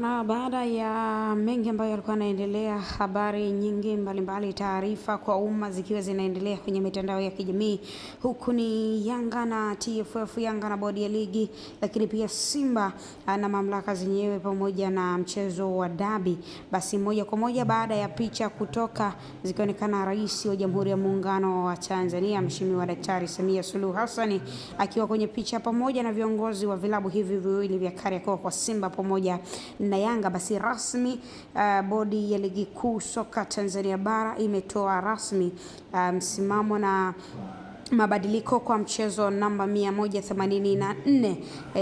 Baada ya mengi ambayo yalikuwa yanaendelea, habari nyingi mbalimbali, taarifa kwa umma zikiwa zinaendelea kwenye mitandao ya kijamii, huku ni Yanga na TFF, Yanga na bodi ya ligi, lakini pia Simba na mamlaka zenyewe pamoja na mchezo wa dabi. Basi moja kwa moja baada ya picha kutoka zikionekana Rais wa Jamhuri ya Muungano wa Tanzania Mheshimiwa Daktari Samia Suluhu Hassan akiwa kwenye picha pamoja na viongozi wa vilabu hivi viwili vya Kariakoo kwa Simba pamoja na Yanga. Basi rasmi bodi ya ligi kuu soka Tanzania bara imetoa rasmi msimamo na mabadiliko kwa mchezo namba 184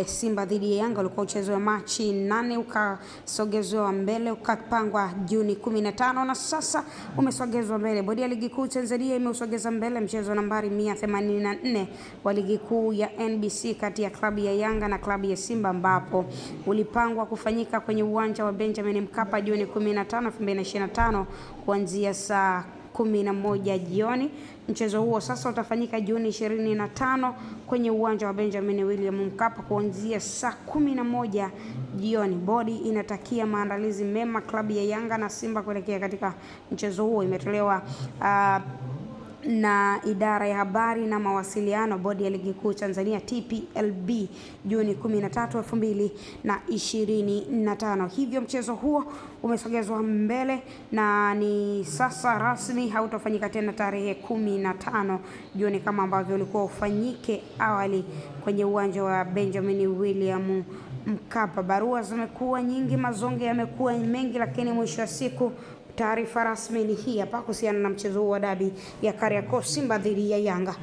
Simba dhidi ya Yanga ulikuwa mchezo wa Machi 8 ukasogezwa mbele ukapangwa Juni 15 na sasa umesogezwa mbele. Bodi ya ligi kuu Tanzania imeusogeza mbele mchezo nambari 184 wa ligi kuu ya NBC kati ya klabu ya Yanga na klabu ya Simba ambapo ulipangwa kufanyika kwenye uwanja wa Benjamin Mkapa Juni 15, 2025 kuanzia saa 11 jioni. Mchezo huo sasa utafanyika Juni 25 kwenye uwanja wa Benjamin William Mkapa kuanzia saa 11 jioni. Bodi inatakia maandalizi mema klabu ya Yanga na Simba kuelekea katika mchezo huo. Imetolewa na idara ya habari na mawasiliano bodi ya ligi kuu Tanzania TPLB Juni 13, 2025. Hivyo mchezo huo umesogezwa mbele na ni sasa rasmi hautafanyika tena tarehe 15 Juni kama ambavyo ulikuwa ufanyike awali kwenye uwanja wa Benjamin William Mkapa. Barua zimekuwa nyingi, mazonge yamekuwa mengi, lakini mwisho wa siku taarifa rasmi ni hii hapa kuhusiana na mchezo wa dabi ya Kariakoo, Simba dhidi ya Yanga.